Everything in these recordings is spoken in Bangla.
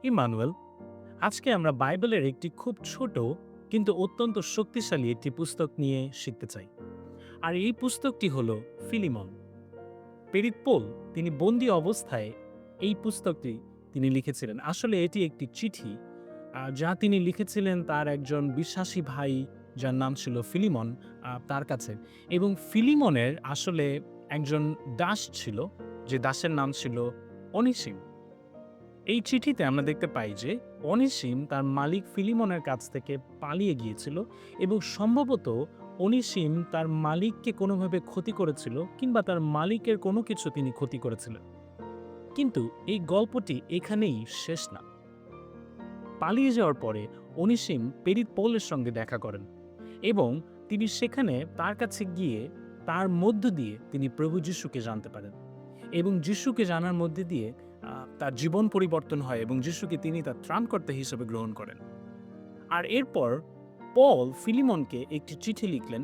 ইম্মানুয়েল, আজকে আমরা বাইবেলের একটি খুব ছোট কিন্তু অত্যন্ত শক্তিশালী একটি পুস্তক নিয়ে শিখতে চাই। আর এই পুস্তকটি হলো ফিলিমন। পেরিত পোল তিনি বন্দি অবস্থায় এই পুস্তকটি তিনি লিখেছিলেন। আসলে এটি একটি চিঠি যা তিনি লিখেছিলেন তার একজন বিশ্বাসী ভাই যার নাম ছিল ফিলিমন, তার কাছে। এবং ফিলিমনের আসলে একজন দাস ছিল, যে দাসের নাম ছিল অনিসিম। এই চিঠিতে আমরা দেখতে পাই যে অনিসিম তার মালিক ফিলিমনের কাছ থেকে পালিয়ে গিয়েছিল এবং সম্ভবত অনিসিম তার মালিককে কোনোভাবে ক্ষতি করেছিল কিংবা তার মালিকের কোনো কিছু তিনি ক্ষতি করেছিলেন। কিন্তু এই গল্পটি এখানেই শেষ না। পালিয়ে যাওয়ার পরে অনিসিম পেরিত পৌলের সঙ্গে দেখা করেন এবং তিনি সেখানে তার কাছে গিয়ে তার মধ্য দিয়ে তিনি প্রভু যিশুকে জানতে পারেন এবং যিশুকে জানার মধ্যে দিয়ে তার জীবন পরিবর্তন হয় এবং যিশুকে তিনি তার ত্রাণকর্তা হিসেবে গ্রহণ করেন। আর এরপর পল ফিলিমনকে একটি চিঠি লিখলেন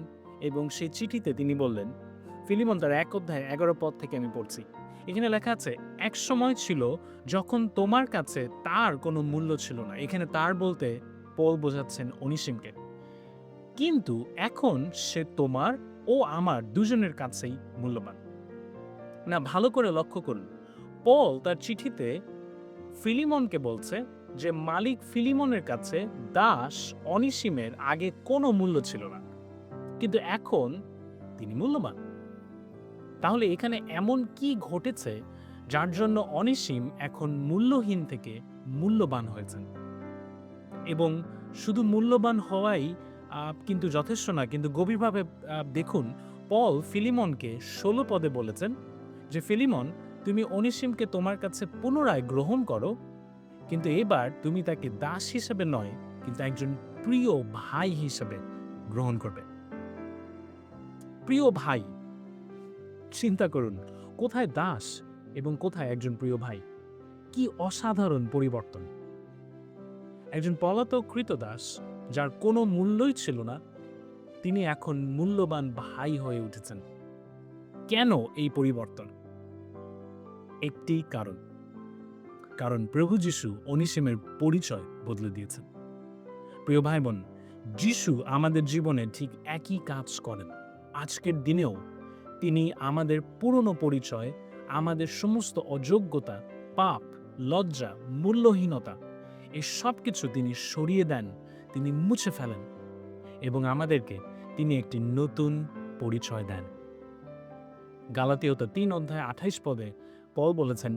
এবং সেই চিঠিতে তিনি বললেন, ফিলিমন তার ১ অধ্যায় ১১ পদ থেকে আমি পড়ছি। এখানে লেখা আছে, এক সময় ছিল যখন তোমার কাছে তার কোনো মূল্য ছিল না। এখানে তার বলতে পল বোঝাচ্ছেন অনিসিমকে। কিন্তু এখন সে তোমার ও আমার দুজনের কাছেই মূল্যবান। না, ভালো করে লক্ষ্য করুন, পল তার চিঠিতে ফিলিমনকে বলছে যে মালিক ফিলিমনের কাছে দাস অনিসিমের আগে কোনো মূল্য ছিল না, কিন্তু এখন তিনি মূল্যবান। তাহলে এখানে এমন কি ঘটেছে যার জন্য অনিসিম এখন মূল্যহীন থেকে মূল্যবান হয়েছেন? এবং শুধু মূল্যবান হওয়াই কিন্তু যথেষ্ট না, কিন্তু গভীরভাবে দেখুন, পল ফিলিমনকে ১৬ পদে বলেছেন যে ফিলিমন, তুমি অনিসিমকে তোমার কাছে পুনরায় গ্রহণ করো, কিন্তু এবার তুমি তাকে দাস হিসেবে নয়, কিন্তু একজন প্রিয় ভাই হিসেবে গ্রহণ করবে। প্রিয় ভাই, চিন্তা করুন, কোথায় দাস এবং কোথায় একজন প্রিয় ভাই? কি অসাধারণ পরিবর্তন! একজন পলাতক ক্রীতদাস যার কোনো মূল্যই ছিল না, তিনি এখন মূল্যবান ভাই হয়ে উঠেছেন। কেন এই পরিবর্তন? একটি কারণ, কারণ প্রভু যিশু অনিসিমের পরিচয় বদলে দিয়েছেন। প্রিয় ভাই বোন, যিশু আমাদের জীবনে ঠিক একই কাজ করেন। আজকের দিনেও তিনি আমাদের পুরনো পরিচয়, আমাদের সমস্ত অযোগ্যতা, পাপ, লজ্জা, মূল্যহীনতা, এই সব কিছু তিনি সরিয়ে দেন, তিনি মুছে ফেলেন এবং আমাদেরকে তিনি একটি নতুন পরিচয় দেন। গালাতীয়তা ৩ অধ্যায় ২৮ পদে পল বলেছেন,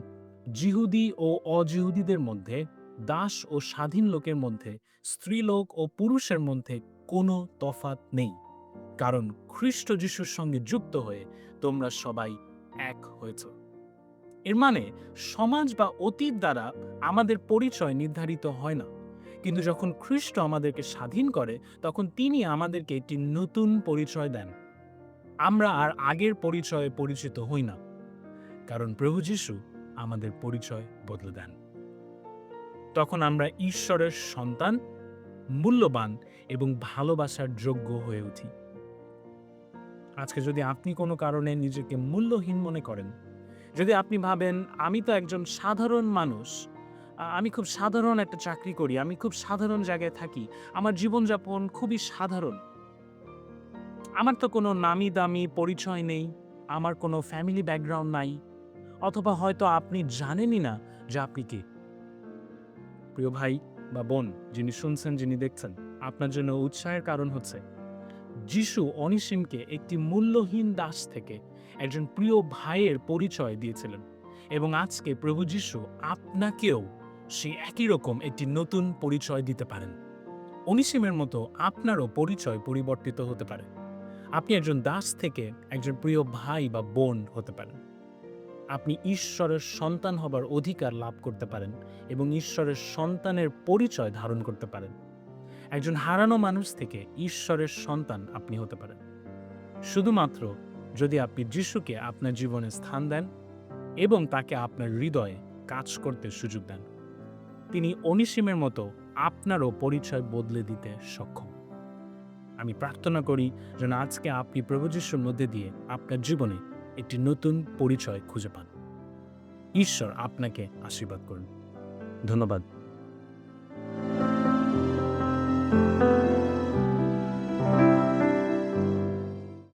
যিহুদি ও অজিহুদিদের মধ্যে, দাস ও স্বাধীন লোকের মধ্যে, স্ত্রীলোক ও পুরুষের মধ্যে কোনো তফাৎ নেই, কারণ খ্রিস্ট যিশুর সঙ্গে যুক্ত হয়ে তোমরা সবাই এক হয়েছ। এর মানে সমাজ বা অতীত দ্বারা আমাদের পরিচয় নির্ধারিত হয় না, কিন্তু যখন খ্রিস্ট আমাদেরকে স্বাধীন করে তখন তিনি আমাদেরকে একটি নতুন পরিচয় দেন। আমরা আর আগের পরিচয়ে পরিচিত হই না, কারণ প্রভু যিশু আমাদের পরিচয় বদলে দেন। তখন আমরা ঈশ্বরের সন্তান, মূল্যবান এবং ভালোবাসার যোগ্য হয়ে উঠি। আজকে যদি আপনি কোনো কারণে নিজেকে মূল্যহীন মনে করেন, যদি আপনি ভাবেন আমি তো একজন সাধারণ মানুষ, আমি খুব সাধারণ একটা চাকরি করি, আমি খুব সাধারণ জায়গায় থাকি, আমার জীবনযাপন খুবই সাধারণ, আমার তো কোনো নামি দামি পরিচয় নেই, আমার কোনো ফ্যামিলি ব্যাকগ্রাউন্ড নাই, অথবা হয়তো আপনি জানেনই না যে আপনি কে। প্রিয় ভাই বা বোন, যিনি শুনছেন, যিনি দেখছেন, আপনার জন্য উৎসাহের কারণ হচ্ছে যিশু অনিসিমকে একটি মূল্যহীন দাস থেকে একজন প্রিয় ভাইয়ের পরিচয় দিয়েছিলেন এবং আজকে প্রভু যিশু আপনাকেও সেই একই রকম একটি নতুন পরিচয় দিতে পারেন। অনিসিমের মতো আপনারও পরিচয় পরিবর্তিত হতে পারে। আপনি একজন দাস থেকে একজন প্রিয় ভাই বা বোন হতে পারেন। আপনি ঈশ্বরের সন্তান হবার অধিকার লাভ করতে পারেন এবং ঈশ্বরের সন্তানের পরিচয় ধারণ করতে পারেন। একজন হারানো মানুষ থেকে ঈশ্বরের সন্তান আপনি হতে পারেন, শুধুমাত্র যদি আপনি যিশুকে আপনার জীবনে স্থান দেন এবং তাকে আপনার হৃদয়ে কাজ করতে সুযোগ দেন। তিনি অনিসিমের মতো আপনারও পরিচয় বদলে দিতে সক্ষম। আমি প্রার্থনা করি যেন আজকে আপনি প্রভু যিশুর মধ্যে দিয়ে আপনার জীবনে একটি নতুন পরিচয় খুঁজে পান। ঈশ্বর আপনাকে আশীর্বাদ করুন। ধন্যবাদ।